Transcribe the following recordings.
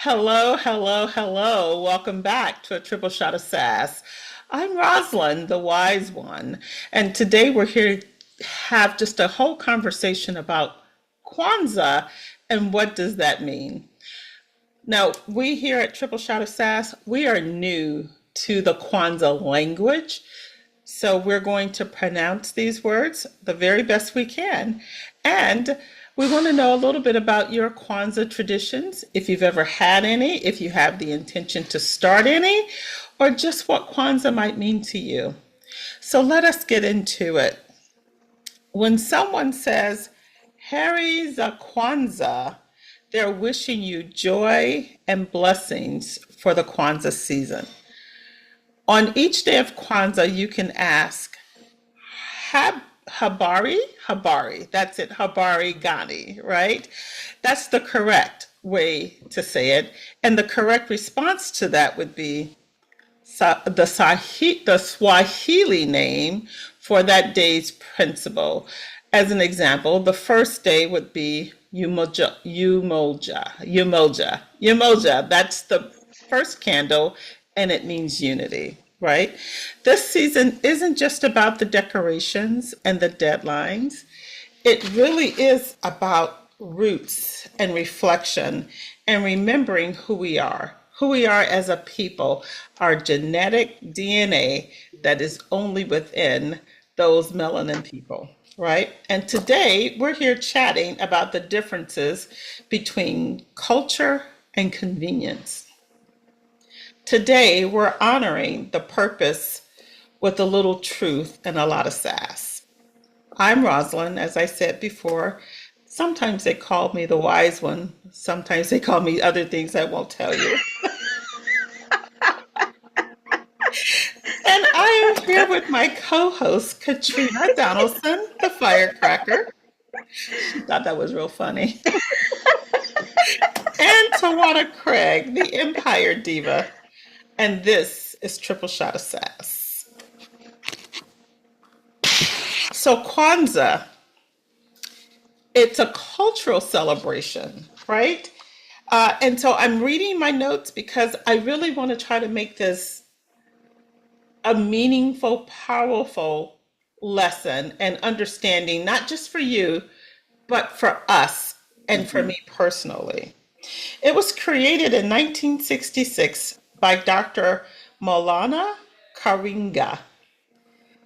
Hello, hello, hello. Welcome back to a triple shot of sass. I'm Rosalind, the wise one, and today we're here to have just a whole conversation about Kwanzaa and what does that mean. Now, we here at Triple Shot of Sass, we are new to the Kwanzaa language, so we're going to pronounce these words the very best we can. And we want to know a little bit about your Kwanzaa traditions, if you've ever had any, if you have the intention to start any, or just what Kwanzaa might mean to you. So let us get into it. When someone says, Heri za Kwanzaa, they're wishing you joy and blessings for the Kwanzaa season. On each day of Kwanzaa, you can ask, Habari? Habari. That's it. Habari Gani, right? That's the correct way to say it. And the correct response to that would be the Swahili name for that day's principle. As an example, the first day would be Umoja, Umoja, Umoja, Umoja. That's the first candle, and it means unity, right? This season isn't just about the decorations and the deadlines. It really is about roots and reflection and remembering who we are as a people, our genetic DNA that is only within those melanin people, right? And today we're here chatting about the differences between culture and convenience. Today we're honoring the purpose with a little truth and a lot of sass. I'm Rosalind, as I said before. Sometimes they call me the wise one. Sometimes they call me other things I won't tell you. And I am here with my co-host, Katrina Donaldson, the firecracker. She thought that was real funny. And Tawana Craig, the Empire Diva. And this is Triple Shot of Sass. So Kwanzaa, it's a cultural celebration, right? And so I'm reading my notes because I really want to try to make this a meaningful, powerful lesson and understanding, not just for you, but for us and for me personally. It was created in 1966 by Dr. Maulana Karinga.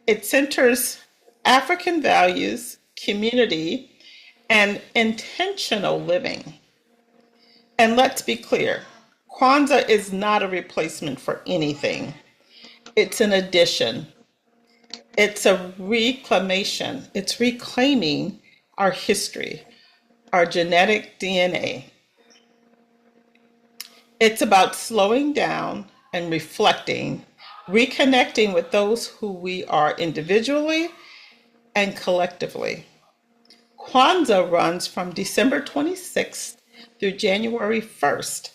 It centers African values, community, and intentional living. And let's be clear, Kwanzaa is not a replacement for anything. It's an addition. It's a reclamation. It's reclaiming our history, our genetic DNA. It's about slowing down and reflecting, reconnecting with those who we are individually and collectively. Kwanzaa runs from December 26th through January 1st,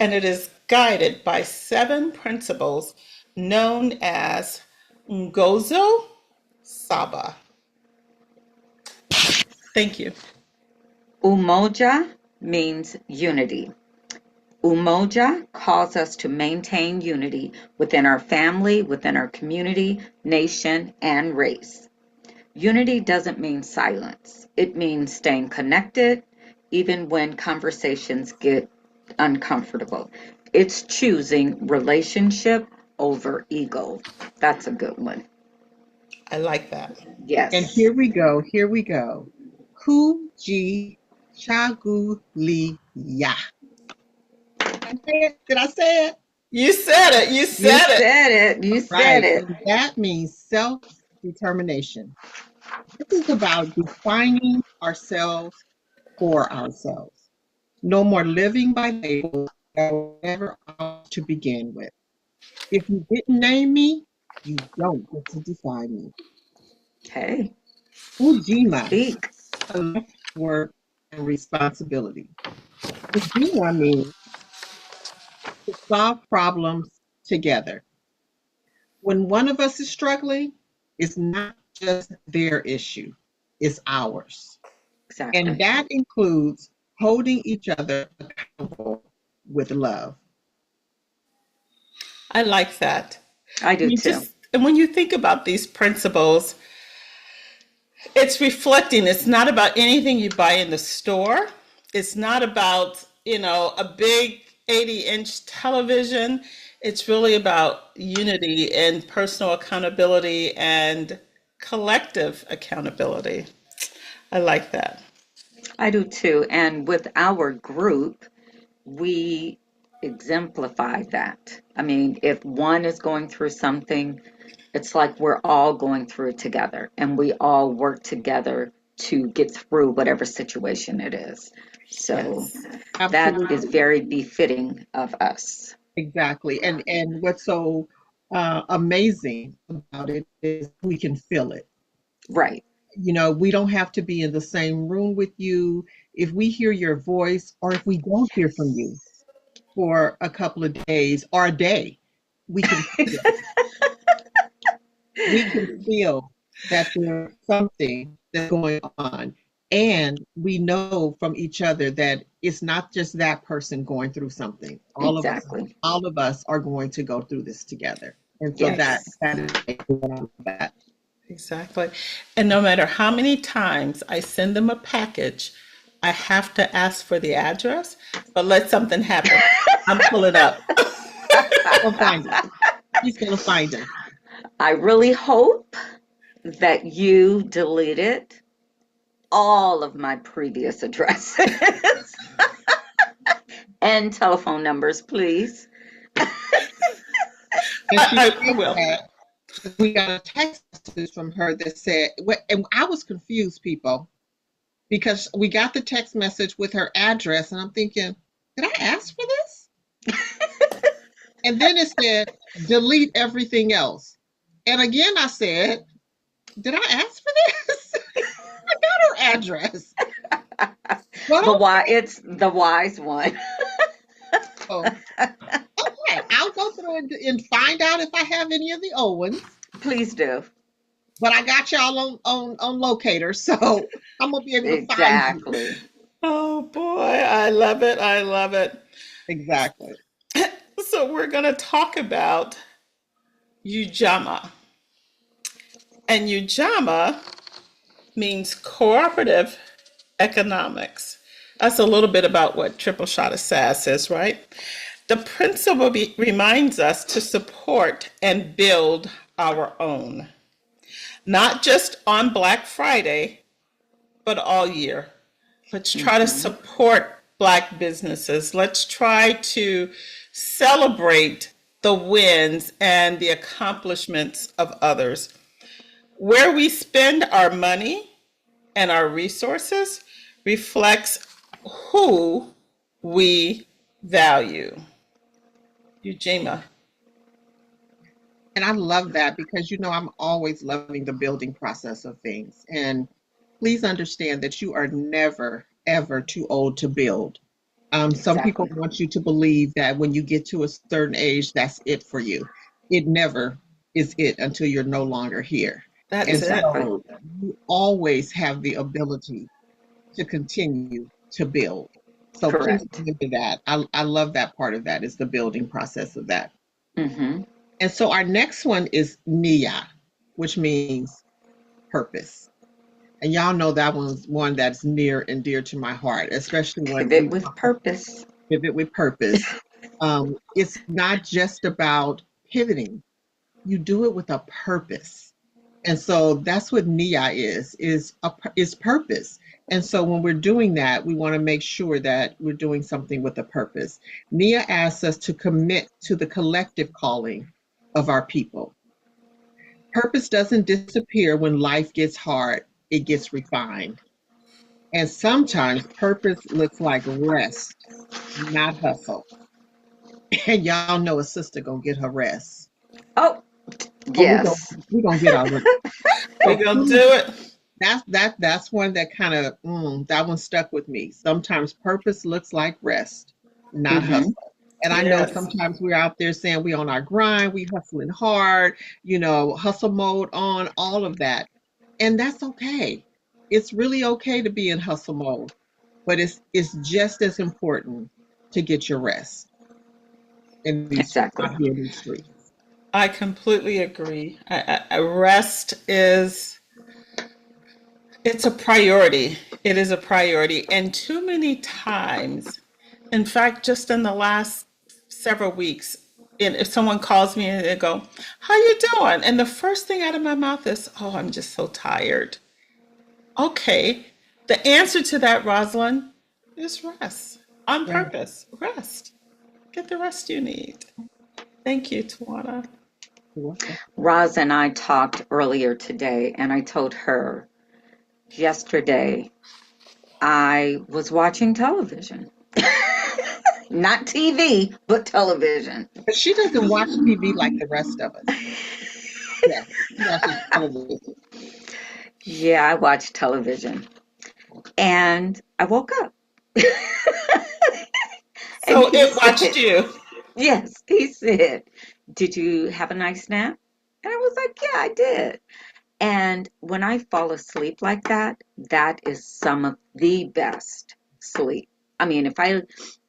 and it is guided by 7 principles known as Ngozo Saba. Thank you. Umoja means unity. Umoja calls us to maintain unity within our family, within our community, nation, and race. Unity doesn't mean silence. It means staying connected even when conversations get uncomfortable. It's choosing relationship over ego. That's a good one. I like that. And Yes. here we go. Here we go. Kuji chagulia. Did I say it? You said it. You You said it. said it. You said Right. it. And that means self-determination. This is about defining ourselves for ourselves. No more living by labels that were never ours to begin with. If you didn't name me, you don't get to define me. Hey, Ujima, speak. a life work and responsibility. Ujima means to solve problems together. When one of us is struggling, it's not just their issue, it's ours. And Exactly. that includes holding each other accountable with love. I like that. I do You too. just, and when you think about these principles, it's reflecting. It's not about anything you buy in the store. It's not about, a big 80-inch television. It's really about unity and personal accountability and collective accountability. I like that. I do too. And with our group, we exemplify that. I mean, if one is going through something, it's like we're all going through it together and we all work together to get through whatever situation it is. So Yes. that is Absolutely. very befitting of us. Exactly. And what's so amazing about it is we can feel it. Right. We don't have to be in the same room with you. If we hear your voice or if we don't hear from you for a couple of days or a day, we can feel that there's something that's going on. And we know from each other that it's not just that person going through something. Exactly. All of us are going to go through this together. And so that Yes. that is what I love that. Exactly. And no matter how many times I send them a package, I have to ask for the address, but let something happen. I'm pulling up. Go find it. He's gonna find it. I really hope that you deleted all of my previous addresses and telephone numbers, please. And she I said will. that we got a text message from her that said, and I was confused, people, because we got the text message with her address, and I'm thinking, did I ask for this? And then it said, delete everything else. And again, I said, did I ask for this? I got her address. But It's the wise one. oh, okay, I'll go through and find out if I have any of the old ones. Please do. But I got y'all on locator, so I'm gonna be able to find you. Exactly. Oh boy, I love it. I love it. Exactly. So we're going to talk about Ujamaa. And Ujamaa means cooperative economics. That's a little bit about what Triple Shot of SAS is, right? The principle reminds us to support and build our own, not just on Black Friday, but all year. Let's try to Hmm. support Black businesses. Let's try to celebrate the wins and the accomplishments of others. Where we spend our money and our resources reflects who we value. Ujima. And I love that because I'm always loving the building process of things. And please understand that you are never, ever too old to build. Some people Exactly. want you to believe that when you get to a certain age, that's it for you. It never is it until you're no longer here. That's And it. Exactly. so you always have the ability to continue to build. So please Correct. remember that. I love that part of that is the building process of that. Hmm. And so our next one is Nia, which means purpose. And y'all know that one's one that's near and dear to my heart, especially when Pivot we with purpose. pivot with purpose. It's not just about pivoting. You do it with a purpose. And so that's what Nia is purpose. And so when we're doing that, we want to make sure that we're doing something with a purpose. Nia asks us to commit to the collective calling of our people. Purpose doesn't disappear when life gets hard, it gets refined. And sometimes purpose looks like rest, not hustle. And y'all know a sister gonna get her rest. Oh, Oh, we're gonna yes. we gonna get our rest. We're So going to do please, it. that's one that kind of that one stuck with me. Sometimes purpose looks like rest, not Hmm. hustle. And I know Yes. sometimes we're out there saying we on our grind, we hustling hard, hustle mode on, all of that. And that's okay. It's really okay to be in hustle mode, but it's just as important. to get your rest in these Exactly. out here in these streets. I completely agree. Rest is it's a priority. It is a priority. And too many times, in fact, just in the last several weeks, and if someone calls me and they go, "How you doing?" And the first thing out of my mouth is, "Oh, I'm just so tired." Okay. The answer to that, Rosalind, is rest. On Right. purpose. Rest. Get the rest you need. Thank you, Tawana. You're welcome. Roz and I talked earlier today, and I told her yesterday I was watching television. Not TV, but television. But she doesn't watch TV like the rest of us. Yeah, she watches television. Yeah, I watched television. And I woke up. And So he it watched said, you. yes, he said, did you have a nice nap? And I was like, yeah, I did. And when I fall asleep like that, that is some of the best sleep. I mean, if I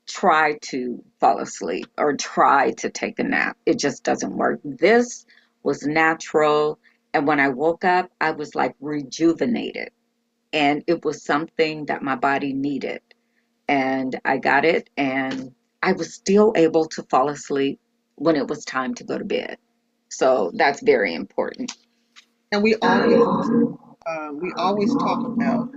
try to fall asleep or try to take a nap, it just doesn't work. This was natural. And when I woke up, I was like rejuvenated. And it was something that my body needed. And I got it. And I was still able to fall asleep when it was time to go to bed. So that's very important. And we always talk about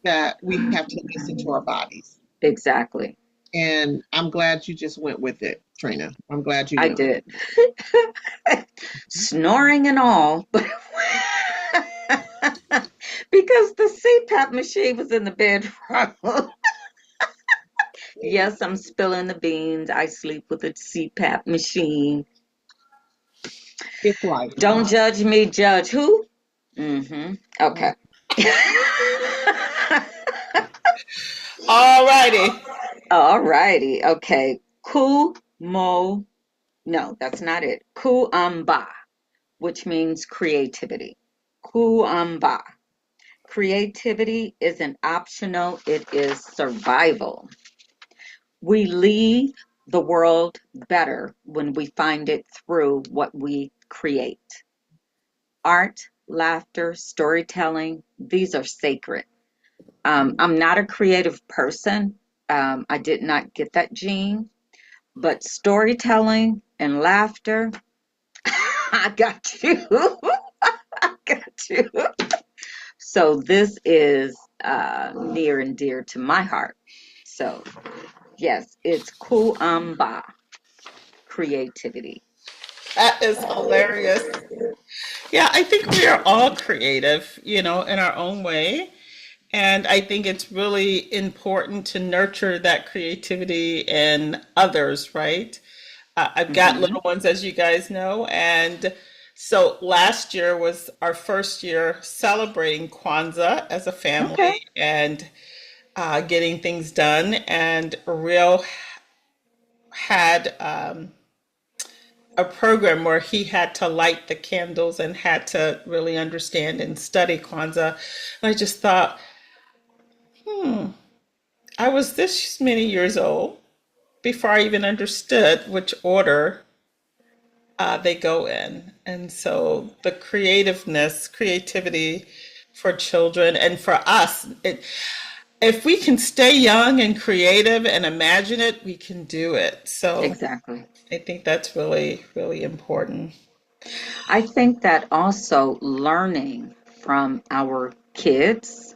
that we have to listen to our bodies. Exactly. And I'm glad you just went with it, Trina. I'm glad you I went with did. Snoring and all. Because the CPAP machine was in the bedroom. Yes, I'm spilling the beans. I sleep with a CPAP machine. it. It's life. Don't judge me, judge who? Mm-hmm. Okay. All righty. All righty. Okay. Kumo. No, that's not it. Kuamba, which means creativity. Kuamba. Creativity isn't optional, it is survival. We leave the world better when we find it through what we create. Art, laughter, storytelling, these are sacred. I'm not a creative person. I did not get that gene, but storytelling and laughter, I got you. I got you. So this is near and dear to my heart. So yes, it's kuamba, creativity. That is hilarious. Yeah, I think we are all creative, in our own way. And I think it's really important to nurture that creativity in others, right? I've got Hmm. little ones, as you guys know. And so last year was our first year celebrating Kwanzaa as a Okay. family and getting things done. And Real had a program where he had to light the candles and had to really understand and study Kwanzaa. And I just thought, I was this many years old before I even understood which order they go in. And so the creativity for children and for us, if we can stay young and creative and imagine it, we can do it. So Exactly. I think that's really, really important. I think that also learning from our kids,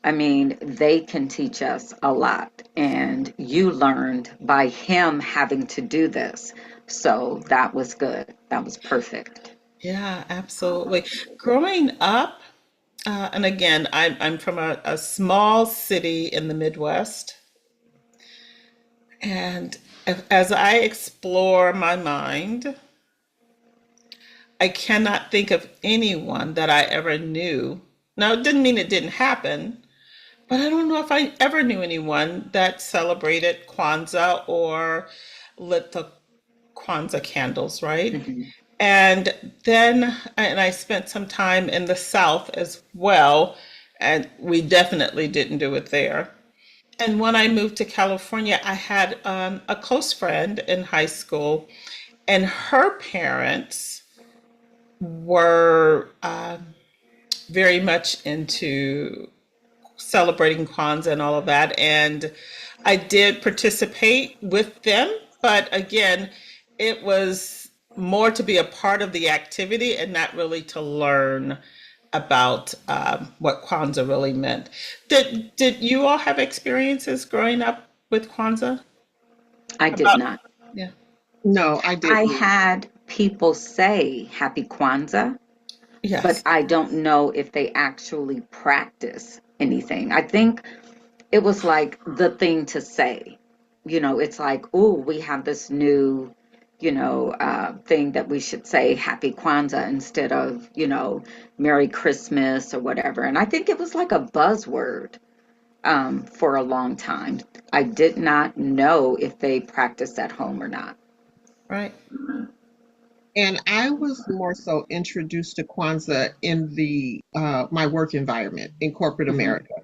I mean, they can teach us a lot. And you learned by him having to do this. So that was good. That was perfect. Yeah, absolutely. Growing up, and again, I'm from a small city in the Midwest. And as I explore my mind, I cannot think of anyone that I ever knew. Now, it didn't mean it didn't happen, but I don't know if I ever knew anyone that celebrated Kwanzaa or lit the Kwanzaa candles, right? Hmm. And then, and I spent some time in the South as well, and we definitely didn't do it there. And when I moved to California, I had a close friend in high school, and her parents were very much into celebrating Kwanzaa and all of that. And I did participate with them, but again, it was more to be a part of the activity and not really to learn about what Kwanzaa really meant. Did you all have experiences growing up with Kwanzaa? I did About not. yeah, No, I I didn't. had people say Happy Kwanzaa, but yes, I don't know if they actually practice anything. I think it was like the thing to say. It's like, oh, we have this new, thing that we should say Happy Kwanzaa instead of, Merry Christmas or whatever. And I think it was like a buzzword for a long time. I did not know if they practiced at home or not. right. And I was more so introduced to Kwanzaa in the my work environment in corporate Hmm. America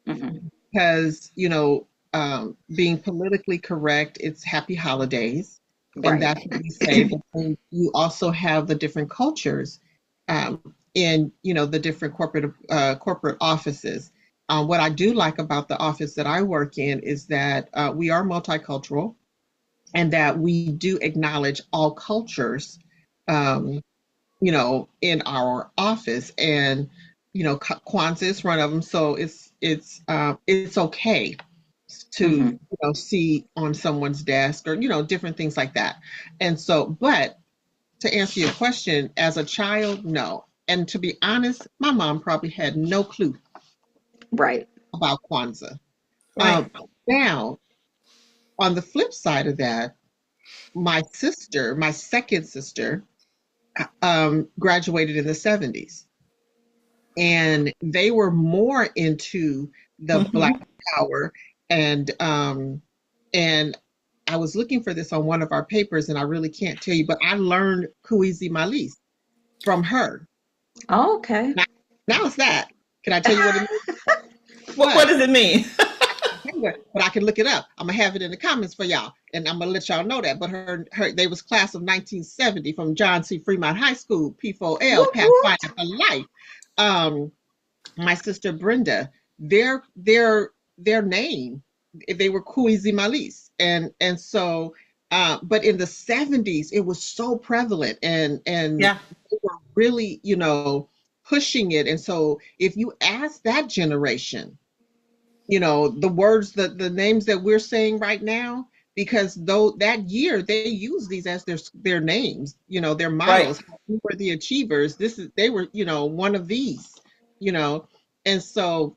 Hmm. because being politically correct, it's happy holidays, and Right. that's what we say. But then you also have the different cultures in the different corporate offices. What I do like about the office that I work in is that we are multicultural and that we do acknowledge all cultures, um, in our office. And Kwanzaa is one of them, so it's okay to Hmm. see on someone's desk or different things like that. And so, but to answer your question, as a child, no. And to be honest, my mom probably had no clue Right. about Kwanzaa. Right. Um, Now, on the flip side of that, my sister, my second sister, graduated in the 70s, and they were more into the Black Hmm. Power. And and I was looking for this on one of our papers, and I really can't tell you, but I learned Kuizi Malis from her. Oh, okay. Now, now it's that. Can I tell you what it means? What But does it mean? but I can look it up. I'm gonna have it in the comments for y'all, and I'm gonna let y'all know that. But her they was class of 1970 from John C. Fremont High School, P4L, Whoop, whoop. Pathfinder for Life. Um, my sister Brenda, their name, they were Kuizi Malis, and so but in the 70s it was so prevalent, and Yeah. they were really pushing it. And so if you ask that generation, the words, the names that we're saying right now, because though that year they use these as their names, their Right. mottos. Who were the achievers? They were one of these, you know and so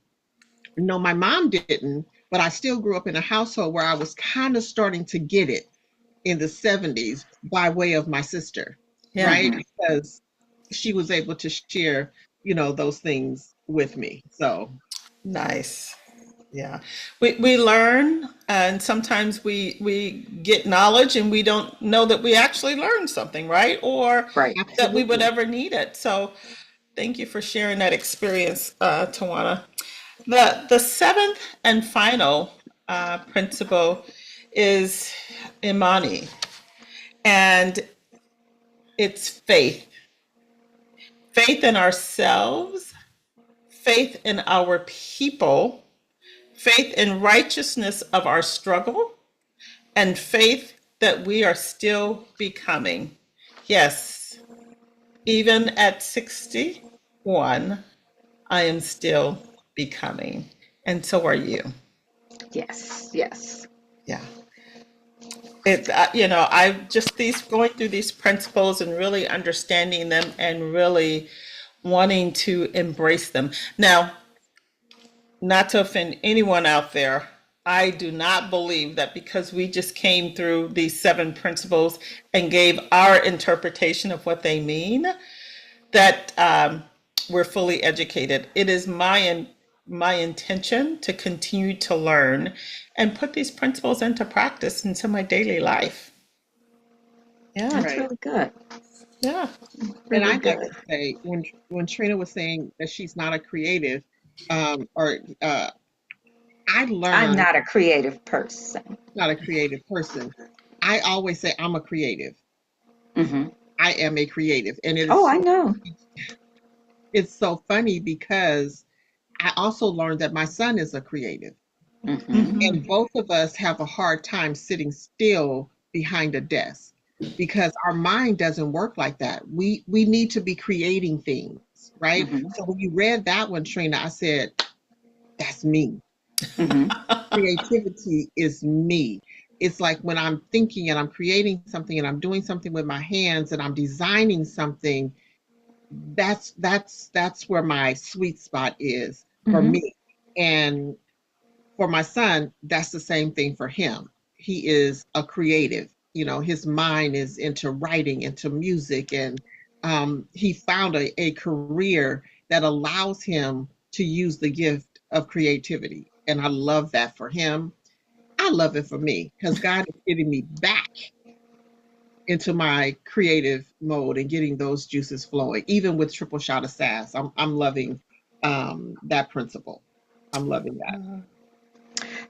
no, my mom didn't, but I still grew up in a household where I was kind of starting to get it in the 70s by way of my sister, Yeah. right? Hmm. Because she was able to share those things with me. So Nice. Yeah. We learn, and sometimes we get knowledge and we don't know that we actually learned something, right? Or Right. that we would absolutely. ever need it. So thank you for sharing that experience, Tawana. The seventh and final principle is Imani, and it's faith. Faith in ourselves, faith in our people, faith in righteousness of our struggle, and faith that we are still becoming. Yes, even at 61, I am still becoming. And so are you. Yes. Yes. Yeah. I just these going through these principles and really understanding them and really wanting to embrace them. Now, not to offend anyone out there, I do not believe that because we just came through these seven principles and gave our interpretation of what they mean, that we're fully educated. It is my intention to continue to learn and put these principles into practice into my daily life. Yeah, That's Right. really good. yeah, And Really I'd like good. to say, when Trina was saying that she's not a creative, or I I'm learned, not a creative person. not a creative person. I always say I'm a creative. Hmm. I am a creative. And it is Oh, I so, know. it's so funny because I also learned that my son is a creative. Hmm. Hmm. And both of us have a hard time sitting still behind a desk because our mind doesn't work like that. We need to be creating things, right? Hmm. So when you read that one, Trina, I said, that's me. Hmm. Creativity is me. It's like when I'm thinking and I'm creating something and I'm doing something with my hands and I'm designing something, that's where my sweet spot is for Hmm. me. And for my son, that's the same thing for him. He is a creative. You know, his mind is into writing, into music, and he found a career that allows him to use the gift of creativity. And I love that for him. I love it for me because God is getting me back into my creative mode and getting those juices flowing, even with triple shot of sass. I'm loving that principle. I'm loving that.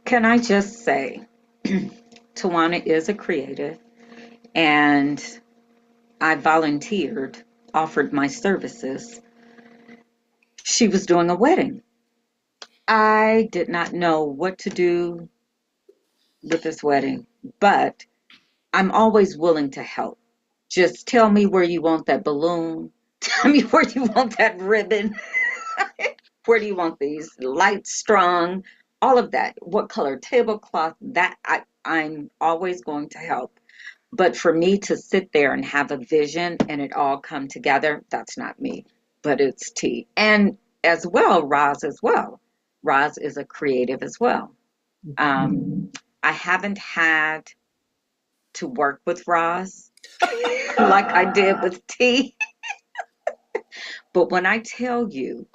Can I just say, Tawana is a creative, and I volunteered, offered my services. She was doing a wedding. I did not know what to do with this wedding, but I'm always willing to help. Just tell me where you want that balloon. Tell me where you want that ribbon. Where do you want these lights strung? All of that. What color tablecloth? I'm always going to help. But for me to sit there and have a vision and it all come together, that's not me. But it's T. And as well, Roz as well. Roz is a creative as well. I haven't had to work with Roz like I did with T. But when I tell you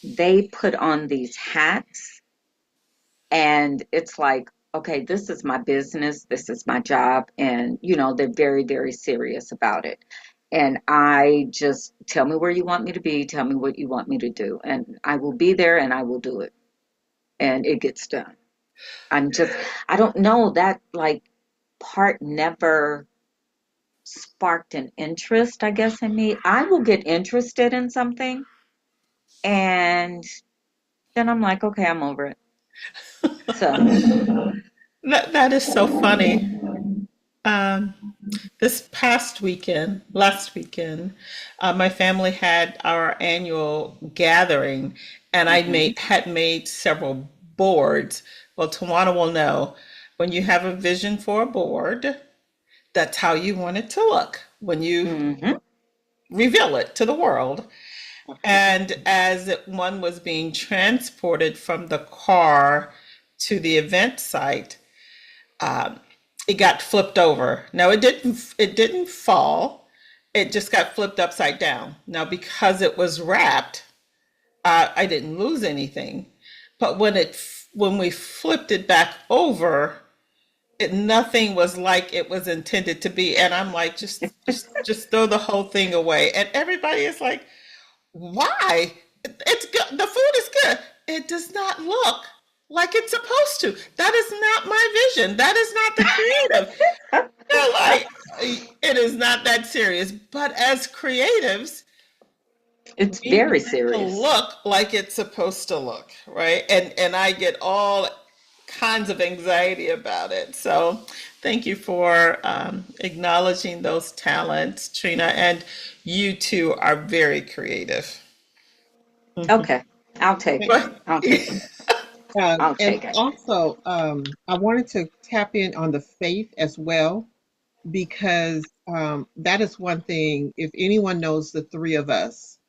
they put on these hats and it's like, okay, this is my business, this is my job, and they're very, very serious about it. And I just tell me where you want me to be, tell me what you want me to do, and I will be there and I will do it, and it gets done. I'm just, I don't know, that like part never sparked an interest, I guess, in me. I will get interested in something and then I'm like, okay, I'm over it. So, That is so funny. Um, this past weekend, last weekend, my family had our annual gathering, and I mhm, had made several boards. Well, Tawana will know when you have a vision for a board, that's how you want it to look when you mhm, reveal it to the world. And as one was being transported from the car to the event site, um, it got flipped over. Now it didn't fall. It just got flipped upside down. Now because it was wrapped, I didn't lose anything. But when we flipped it back over, nothing was like it was intended to be. And I'm like, just throw the whole thing away. And everybody is like, why? It's good. The food is good. It does not look like it's supposed to. That is not my vision. That is not the creative. They're like, it is not that serious. But as creatives, it's we very want it to serious. look like it's supposed to look, right? And I get all kinds of anxiety about it. So thank you for acknowledging those talents, Trina. And you too are very creative. Mhm. Okay, I'll take it. But I'll take it. I'll And take it. also, I wanted to tap in on the faith as well, because that is one thing. If anyone knows the three of us,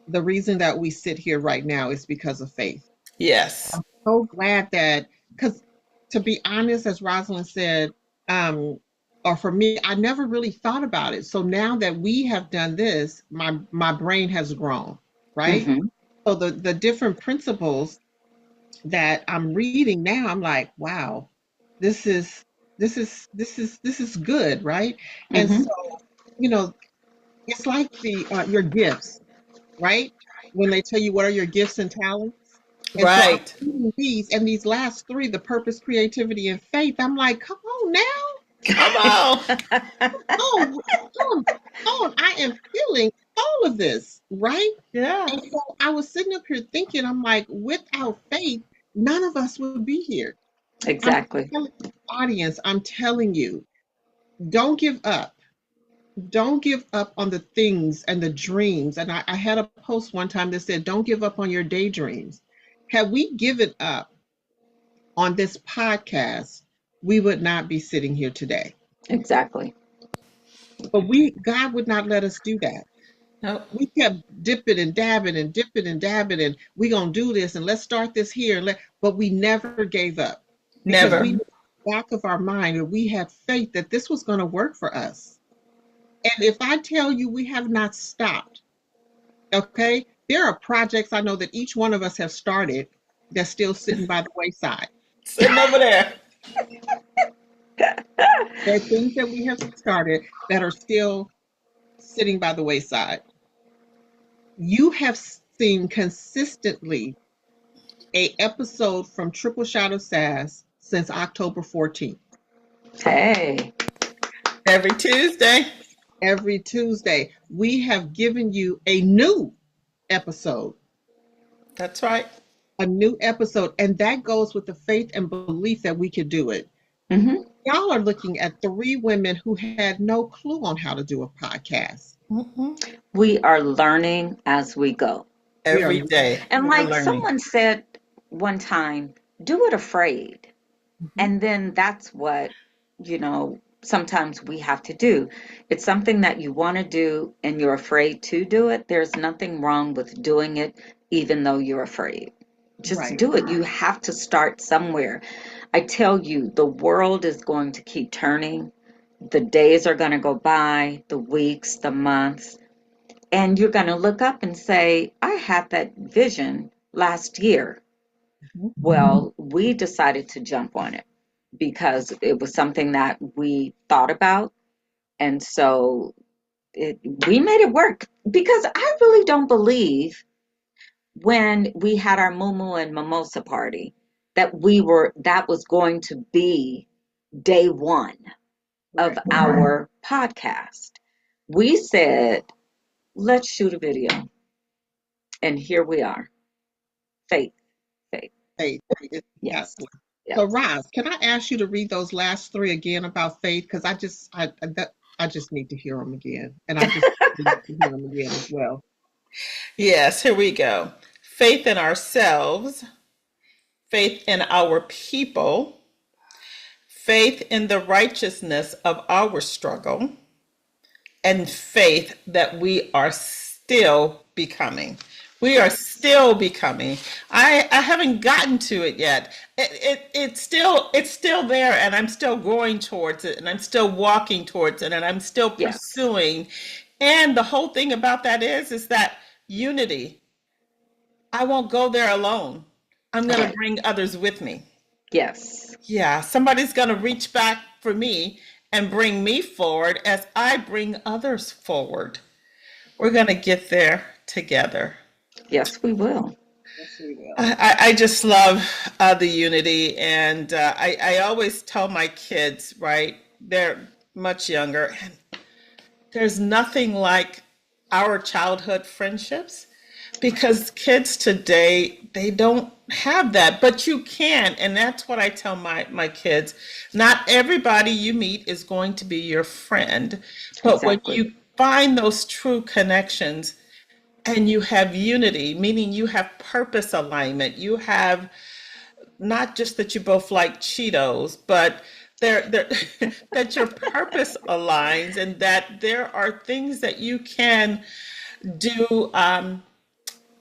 the reason that we sit here right now is because of faith. yes. So glad that, because to be honest, as Rosalind said, um, or for me, I never really thought about it. So now that we have done this, my brain has grown, right? Hmm. So the different principles that I'm reading now, I'm like, wow, this is this is good, right? And Hmm. so, you know, it's like the your gifts, right? When they tell you what are your gifts and talents, And so I'm Right. reading these, and these last three, the purpose, creativity, and faith, I'm like, come on now. Come on. Oh, I am feeling all of this, right? Yeah. And so I was sitting up here thinking, I'm like, without faith, none of us would be here. I'm Exactly. telling the audience, I'm telling you, don't give up. Don't give up on the things and the dreams. And I had a post one time that said, don't give up on your daydreams. Had we given up on this podcast, we would not be sitting here today. Exactly. But God would not let us do that. Nope. We kept dipping and dabbing and dipping and dabbing, and we gonna do this and let's start this here. But we never gave up because we Never. knew in the back of our mind that we had faith that this was going to work for us. And if I tell you we have not stopped, okay, there are projects I know that each one of us have started that's still sitting by the wayside. Sitting over there. There are things that we have started that are still sitting by the wayside. You have seen consistently a episode from Triple Shot of Sass since October 14th. Hey, Every Tuesday. Every Tuesday, we have given you a new episode, That's right. and that goes with the faith and belief that we could do it. hmm Y'all are looking at three women who had no clue on how to do a podcast. Mm-mm. we are learning as we go. We are Every day. And We're like learning. someone said one time, do it afraid. Mhm. And then that's what, sometimes we have to do. It's something that you want to do and you're afraid to do it. There's nothing wrong with doing it, even though you're afraid. Just Right. do it. You have to start somewhere. I tell you, the world is going to keep turning. The days are going to go by, the weeks, the months, and you're going to look up and say, I had that vision last year. Mhm. Well, we decided to jump on it because it was something that we thought about. And so we made it work because I really don't believe when we had our Mumu and Mimosa party that was going to be day one of Right. our podcast. We said, let's shoot a video. And here we are. Faith, faith. Faith. Yes, Exactly. So, yes. Roz, can I ask you to read those last three again about faith? Because I just need to hear them again, and I just need to hear them again as well. Yes, here we go. Faith in ourselves, faith in our people, faith in the righteousness of our struggle, and faith that we are still becoming. We are still becoming. I haven't gotten to it yet. It's still there, and I'm still growing towards it, and I'm still walking towards it, and I'm still Yes, pursuing. And the whole thing about that is that unity. I won't go there alone. I'm going to right. bring others with me. Yes, Yeah, somebody's going to reach back for me and bring me forward as I bring others forward. We're going to get there together. yes, we will. Yes, we will. I just love the unity. And I always tell my kids, right? They're much younger. And there's nothing like our childhood friendships because kids today, they don't have that, but you can. And that's what I tell my kids. Not everybody you meet is going to be your friend, but when Exactly. you find those true connections and you have unity, meaning you have purpose alignment, you have not just that you both like Cheetos, but there that your purpose aligns and that there are things that you can do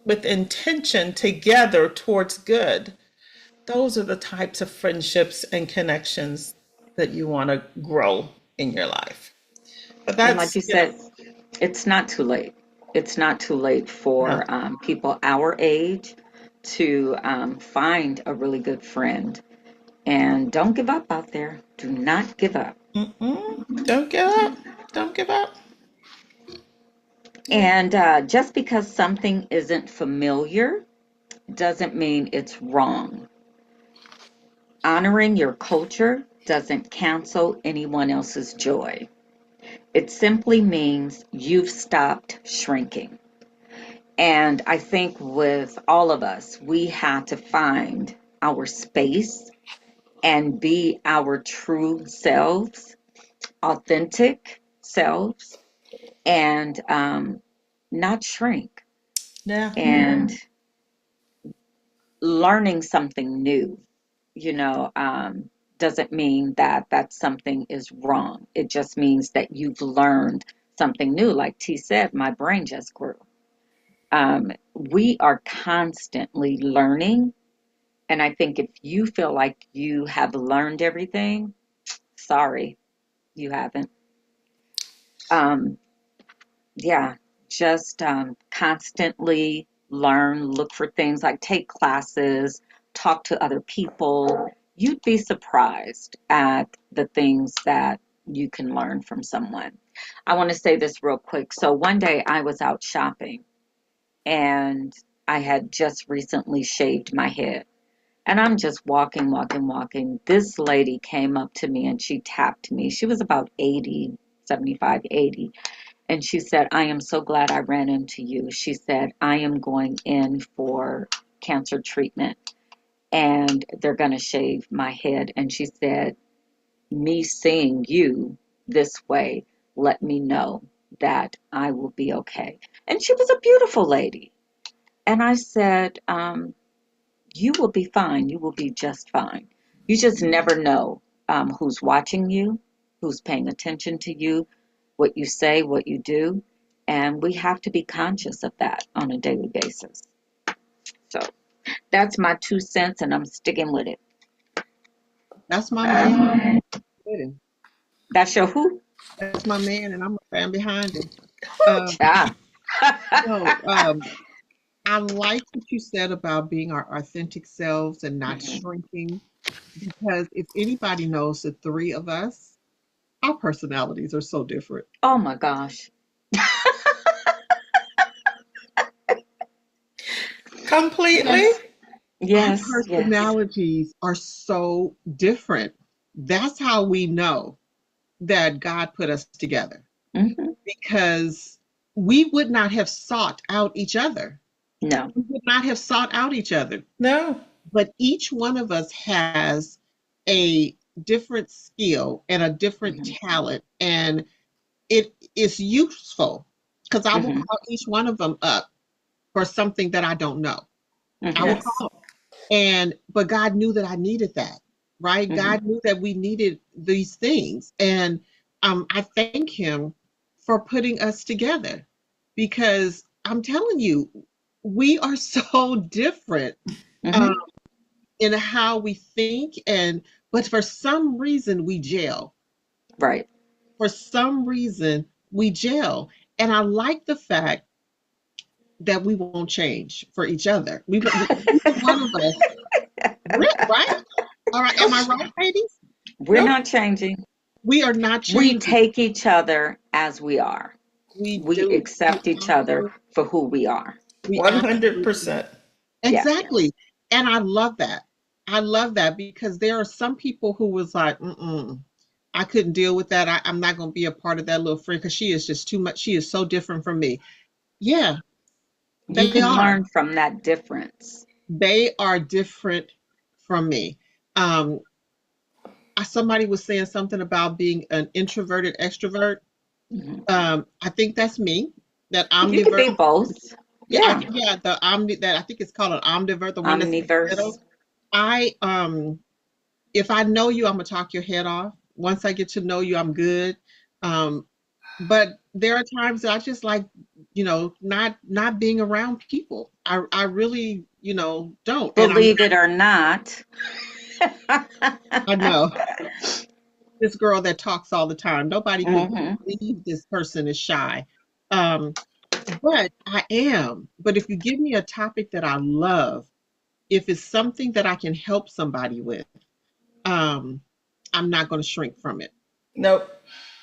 with intention together towards good. Those are the types of friendships and connections that you want to grow in your life. But And like that's, you said, it's not too late. It's not too late no. for people our age to find a really good friend. And don't give up out there. Do not give up. Mm-mm. Don't give up. Don't give up. And just because something isn't familiar doesn't mean it's wrong. Honoring your culture doesn't cancel anyone else's joy. It simply means you've stopped shrinking. And I think with all of us, we have to find our space and be our true selves, authentic selves, and not shrink. Yeah. And learning something new, you know, doesn't mean that that something is wrong. It just means that you've learned something new. Like T said, my brain just grew. We are constantly learning. And I think if you feel like you have learned everything, sorry, you haven't. Um, yeah, just constantly learn, look for things like take classes, talk to other people. You'd be surprised at the things that you can learn from someone. I want to say this real quick. So one day I was out shopping and I had just recently shaved my head. And I'm just walking, walking, walking. This lady came up to me and she tapped me. She was about 80, 75, 80. And she said, I am so glad I ran into you. She said, I am going in for cancer treatment and they're going to shave my head. And she said, me seeing you this way, let me know that I will be okay. And she was a beautiful lady. And I said, you will be fine. You will be just fine. You just never know who's watching you, who's paying attention to you, what you say, what you do. And we have to be conscious of that on a daily basis. So that's my 2 cents, and I'm sticking with it. That's my man. That's your who? That's my man, and I'm a fan behind him. Whoo, Um, child. no, I like what you said about being our authentic selves and not Mhm. shrinking, because if anybody knows the three of us, our personalities are so different. Oh my gosh. Completely. Yes, our Yes, yes. personalities are so different. That's how we know that God put us together, Hmm. because we would not have sought out each other. No. We would not have sought out each other. No. But each one of us has a different skill and a different Hmm. talent, and it is useful because I will Hmm. call each one of them up for something that I don't know. I will Hmm. Yes. call them. And but God knew that I needed that, right? Hmm. God knew that we needed these things, and I thank Him for putting us together, because I'm telling you, we are so different. Um, Hmm. in how we think, and but for some reason we gel. Right. For some reason we gel. And I like the fact that we won't change for each other. Neither one of us, right? All right, am I right, ladies? We're Nope. not changing. We are not We changing. take each other as we are. We We do. accept each other for who we are. We absolutely 100%. Yeah. exactly. And I love that. I love that, because there are some people who was like, mm-mm, I couldn't deal with that. I'm not going to be a part of that little friend because she is just too much. She is so different from me. Yeah, You they can are. learn from that difference. They are different from me. Um, somebody was saying something about being an introverted extrovert. Hmm. I think that's me. That You can omnivert. be both. Yeah, Yeah. the omni that I think it's called an omnivert, the one that's in the Omniverse. middle. I if I know you, I'm gonna talk your head off. Once I get to know you, I'm good. Um, but there are times that I just like, not being around people. I really, don't. And I'm Believe it or not. I know this girl that talks all the time. Nobody could Hmm. believe this person is shy. Um, but I am. But if you give me a topic that I love, if it's something that I can help somebody with, um, I'm not going to shrink from it. Nope.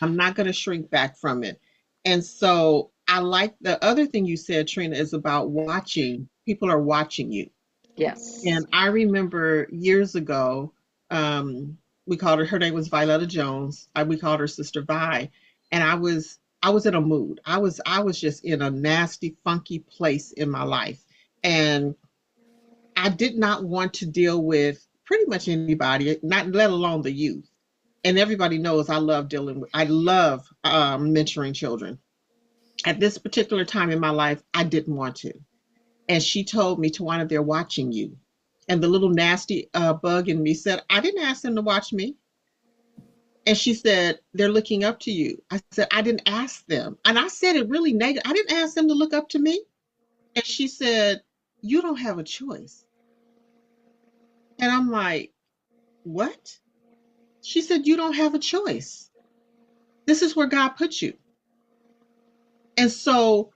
I'm not going to shrink back from it. And so I like the other thing you said, Trina, is about watching. People are watching you. Yes. And I remember years ago, we called her name was Violetta Jones. We called her Sister Vi. And I was in a mood. I was just in a nasty, funky place in my life. And I did not want to deal with pretty much anybody, not let alone the youth. And everybody knows I love mentoring children. At this particular time in my life, I didn't want to. And she told me, Tawana, they're watching you. And the little nasty bug in me said, I didn't ask them to watch me. And she said, they're looking up to you. I said, I didn't ask them. And I said it really negative. I didn't ask them to look up to me. And she said, you don't have a choice. And I'm like, what? She said, you don't have a choice. This is where God put you. And so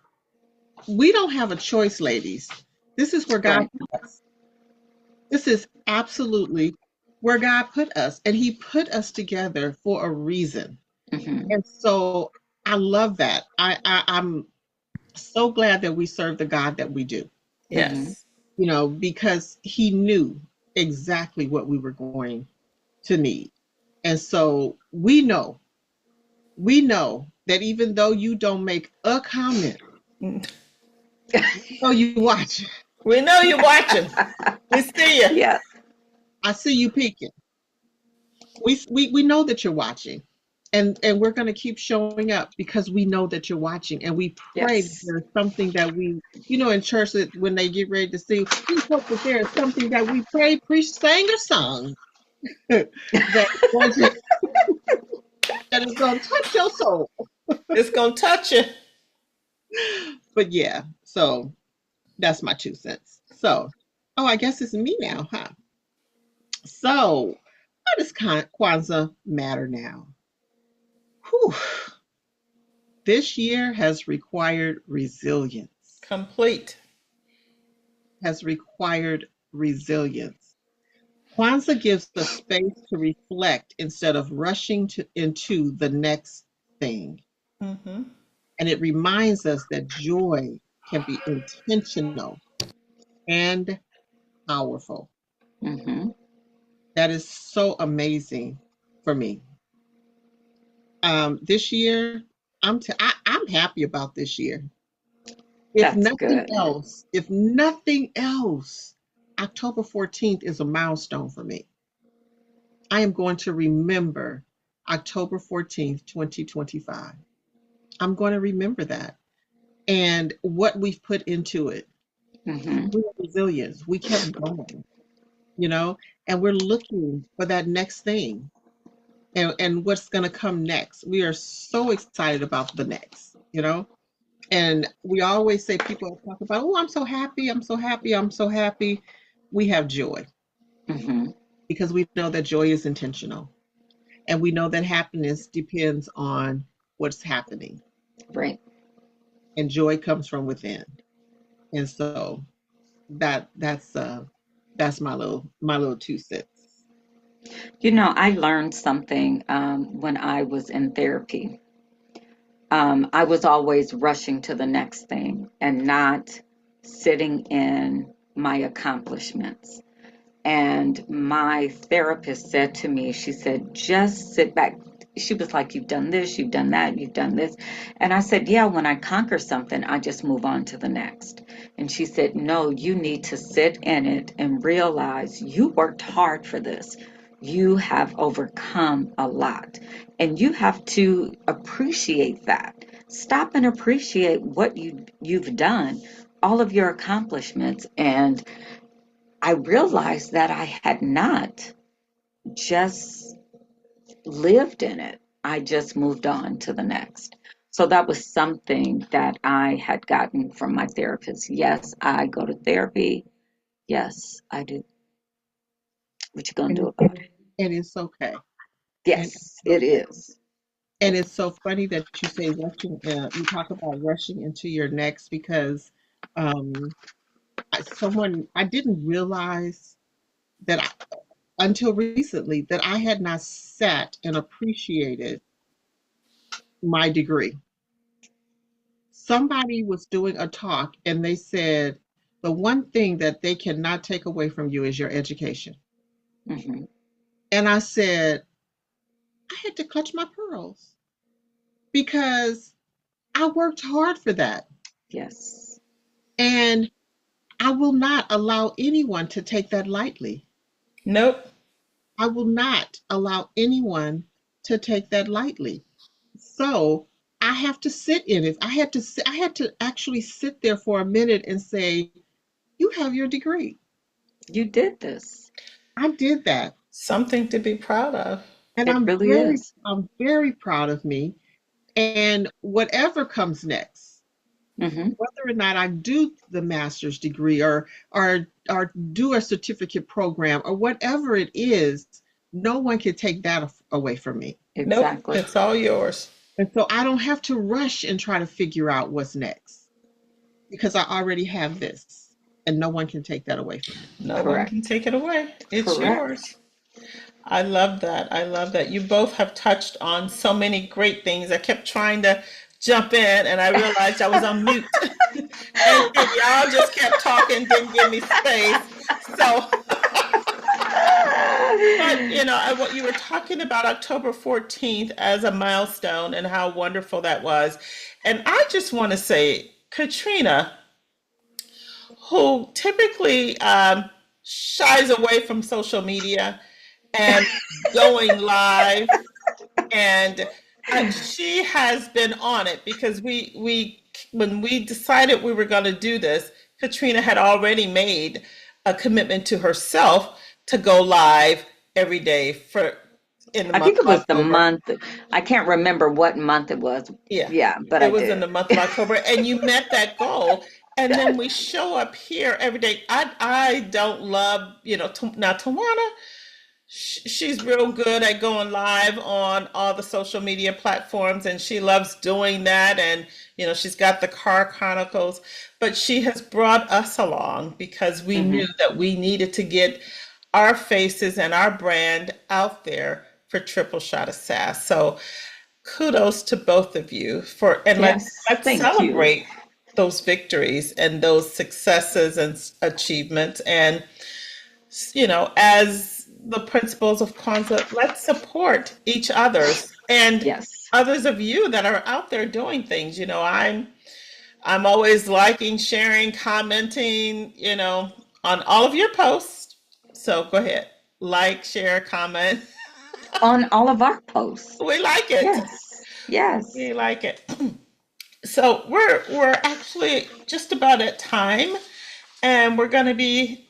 we don't have a choice, ladies. This is where God Right. put us. This is absolutely where God put us. And He put us together for a reason. Hmm. And so I love that. I'm so glad that we serve the God that we do, Hmm. Yes. because He knew exactly what we were going to need. And so we know that even though you don't make a comment, oh, you watch. We know you're watching. We see you. Yes. I see you peeking. We know that you're watching. And we're going to keep showing up because we know that you're watching, and we pray that Yes. there's something that we, in church, that when they get ready to sing, we hope that there is something that we pray, preach, sang, or sung that is going to that is going to touch your soul. It's going to touch you. But yeah, so that's my 2 cents. So, oh, I guess it's me now, huh? So, how does Kwanzaa matter now? Whew. This year has required resilience. Complete. Has required resilience. Kwanzaa gives us space to reflect instead of rushing into the next thing. Mm-hmm. And it reminds us that joy can be intentional and powerful. Hmm. That is so amazing for me. This year, I'm happy about this year. That's good. If nothing else, October 14th is a milestone for me. I am going to remember October 14th, 2025. I'm going to remember that and what we've put into it. Hmm. We have resilience. We kept going, you know, and we're looking for that next thing and what's going to come next. We are so excited about the next. And we always say, people talk about, oh, I'm so happy. I'm so happy. I'm so happy. We have joy Hmm. because we know that joy is intentional. And we know that happiness depends on what's happening, Right. and joy comes from within. And so that's my little 2 cents. I learned something when I was in therapy. I was always rushing to the next thing and not sitting in my accomplishments. And my therapist said to me, she said, just sit back. She was like, you've done this, you've done that, you've done this. And I said, yeah, when I conquer something, I just move on to the next. And she said, no, you need to sit in it and realize you worked hard for this. You have overcome a lot. And you have to appreciate that. Stop and appreciate what you've done, all of your accomplishments. And I realized that I had not just lived in it. I just moved on to the next. So that was something that I had gotten from my therapist. Yes, I go to therapy. Yes, I do. What you gonna And do it's, about it? and it's okay. And Yes, it is. and it's so funny that you say rushing. You talk about rushing into your next because um, I didn't realize that until recently that I had not sat and appreciated my degree. Somebody was doing a talk and they said, the one thing that they cannot take away from you is your education. Hmm. And I said, I had to clutch my pearls because I worked hard for that. Yes. And I will not allow anyone to take that lightly. Nope. I will not allow anyone to take that lightly. So I have to sit in it. I had to actually sit there for a minute and say, you have your degree. You did this. I did that. Something to be proud of. And It really is. I'm very proud of me. And whatever comes next, Hmm. whether or not I do the master's degree or do a certificate program or whatever it is, no one can take that away from me. Nope. Exactly. It's all yours. And so I don't have to rush and try to figure out what's next because I already have this and no one can take that away from me. No one can Correct. take it away. It's Correct. yours. I love that. I love that. You both have touched on so many great things. I kept trying to jump in and I realized I was on mute. And y'all just kept talking, didn't give me space. So, but what you were talking about October 14th as a milestone and how wonderful that was. And I just want to say, Katrina, who typically shies away from social media and going live, and she has been on it because we when we decided we were going to do this, Katrina had already made a commitment to herself to go live every day for in the I month think it of was the October. month. I can't remember what month it was. Yeah, Yeah, but I it was in did. the month of October, and you met that goal. And then we show up here every day. I don't love, now Tawana, she's real good at going live on all the social media platforms, and she loves doing that. And she's got the car chronicles, but she has brought us along because we knew Hmm. that we needed to get our faces and our brand out there for Triple Shot of Sass. So kudos to both of you and Yes, let's thank you. celebrate those victories and those successes and achievements. And as the principles of Kwanzaa, let's support each other's and Yes. others of you that are out there doing things. I'm always liking, sharing, commenting, on all of your posts. So go ahead, like, share, comment. On all of our posts. We like it. Yes. Yes. We like it. So we're actually just about at time, and we're going to be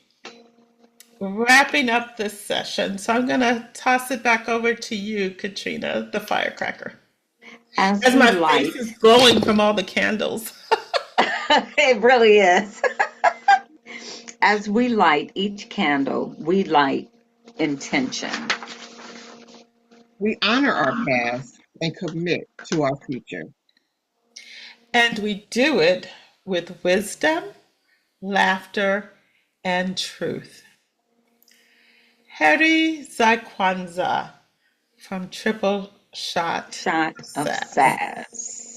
wrapping up this session. So I'm going to toss it back over to you, Katrina, the firecracker, As as we my face light, is glowing from all the candles. it really is. As we light each candle, we light intention. We honor our past and commit to our future. And we do it with wisdom, laughter, and truth. Heri za Kwanzaa from Triple Shot Shot of Sass. sass.